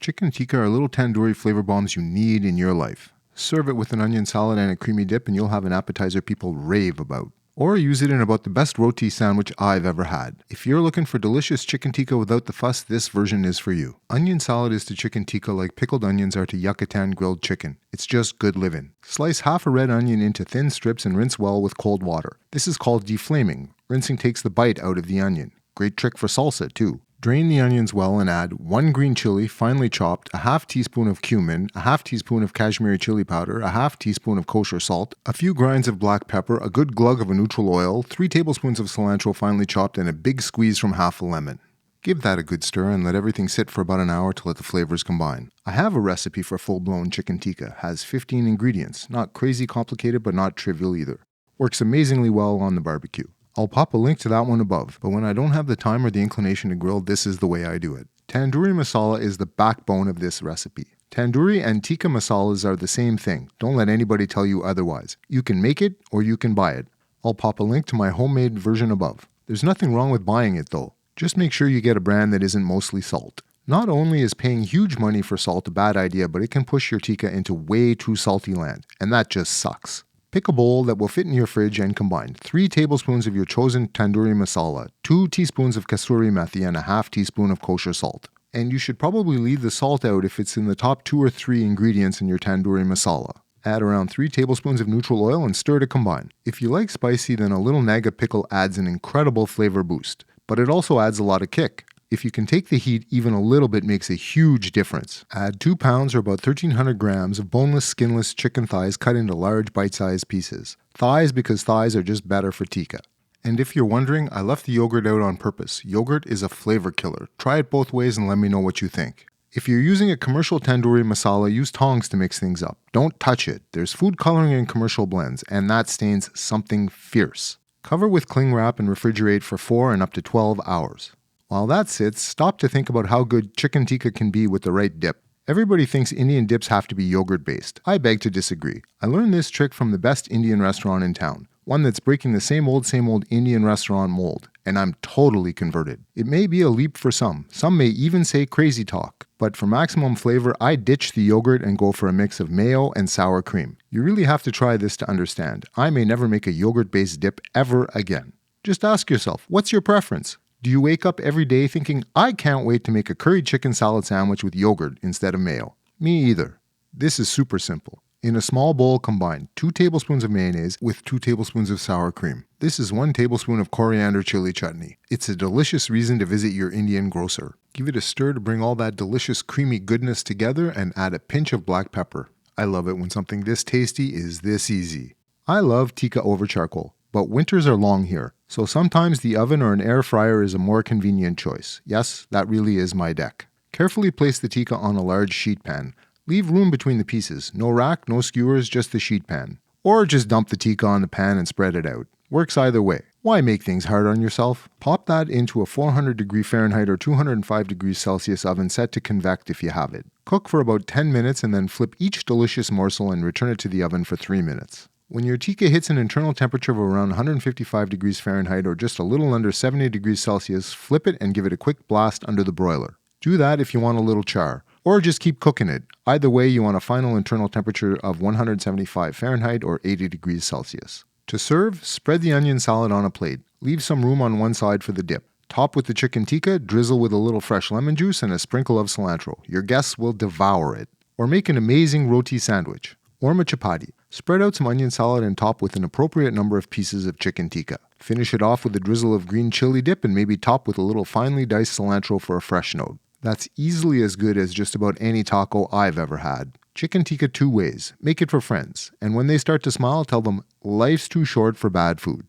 Chicken tikka are little tandoori flavor bombs you need in your life. Serve it with an onion salad and a creamy dip and you'll have an appetizer people rave about. Or use it in about the best roti sandwich I've ever had. If you're looking for delicious chicken tikka without the fuss, this version is for you. Onion salad is to chicken tikka like pickled onions are to Yucatan grilled chicken. It's just good living. Slice half a red onion into thin strips and rinse well with cold water. This is called deflaming. Rinsing takes the bite out of the onion. Great trick for salsa too. Drain the onions well and add 1 green chili, finely chopped, a half teaspoon of cumin, a half teaspoon of kashmiri chili powder, a half teaspoon of kosher salt, a few grinds of black pepper, a good glug of a neutral oil, 3 tablespoons of cilantro finely chopped, and a big squeeze from half a lemon. Give that a good stir and let everything sit for about an hour to let the flavors combine. I have a recipe for full-blown chicken tikka. Has 15 ingredients. Not crazy complicated, but not trivial either. Works amazingly well on the barbecue. I'll pop a link to that one above, but when I don't have the time or the inclination to grill, this is the way I do it. Tandoori masala is the backbone of this recipe. Tandoori and tikka masalas are the same thing. Don't let anybody tell you otherwise. You can make it or you can buy it. I'll pop a link to my homemade version above. There's nothing wrong with buying it though. Just make sure you get a brand that isn't mostly salt. Not only is paying huge money for salt a bad idea, but it can push your tikka into way too salty land, and that just sucks. Pick a bowl that will fit in your fridge and combine 3 tablespoons of your chosen tandoori masala, 2 teaspoons of kasoori methi, and a half teaspoon of kosher salt. And you should probably leave the salt out if it's in the top 2 or 3 ingredients in your tandoori masala. Add around 3 tablespoons of neutral oil and stir to combine. If you like spicy, then a little naga pickle adds an incredible flavor boost, but it also adds a lot of kick. If you can take the heat, even a little bit makes a huge difference. Add 2 pounds or about 1,300 grams of boneless, skinless chicken thighs cut into large bite-sized pieces. Thighs because thighs are just better for tikka. And if you're wondering, I left the yogurt out on purpose. Yogurt is a flavor killer. Try it both ways and let me know what you think. If you're using a commercial tandoori masala, use tongs to mix things up. Don't touch it. There's food coloring in commercial blends, and that stains something fierce. Cover with cling wrap and refrigerate for 4 and up to 12 hours. While that sits, stop to think about how good chicken tikka can be with the right dip. Everybody thinks Indian dips have to be yogurt-based. I beg to disagree. I learned this trick from the best Indian restaurant in town, one that's breaking the same old Indian restaurant mold, and I'm totally converted. It may be a leap for some may even say crazy talk, but for maximum flavor, I ditch the yogurt and go for a mix of mayo and sour cream. You really have to try this to understand. I may never make a yogurt-based dip ever again. Just ask yourself, what's your preference? Do you wake up every day thinking, I can't wait to make a curry chicken salad sandwich with yogurt instead of mayo? Me either. This is super simple. In a small bowl, combine 2 tablespoons of mayonnaise with 2 tablespoons of sour cream. This is 1 tablespoon of coriander chili chutney. It's a delicious reason to visit your Indian grocer. Give it a stir to bring all that delicious creamy goodness together and add a pinch of black pepper. I love it when something this tasty is this easy. I love tikka over charcoal, but winters are long here. So sometimes the oven or an air fryer is a more convenient choice. Yes, that really is my deck. Carefully place the tikka on a large sheet pan. Leave room between the pieces. No rack, no skewers, just the sheet pan. Or just dump the tikka on the pan and spread it out. Works either way. Why make things hard on yourself? Pop that into a 400 degree Fahrenheit or 205 degrees Celsius oven set to convect if you have it. Cook for about 10 minutes and then flip each delicious morsel and return it to the oven for 3 minutes. When your tikka hits an internal temperature of around 155 degrees Fahrenheit or just a little under 70 degrees Celsius, flip it and give it a quick blast under the broiler. Do that if you want a little char, or just keep cooking it. Either way, you want a final internal temperature of 175 Fahrenheit or 80 degrees Celsius. To serve, spread the onion salad on a plate. Leave some room on one side for the dip. Top with the chicken tikka, drizzle with a little fresh lemon juice and a sprinkle of cilantro. Your guests will devour it. Or make an amazing roti sandwich. Or chapati. Spread out some onion salad and top with an appropriate number of pieces of chicken tikka. Finish it off with a drizzle of green chili dip and maybe top with a little finely diced cilantro for a fresh note. That's easily as good as just about any taco I've ever had. Chicken tikka 2 ways. Make it for friends. And when they start to smile, tell them life's too short for bad food.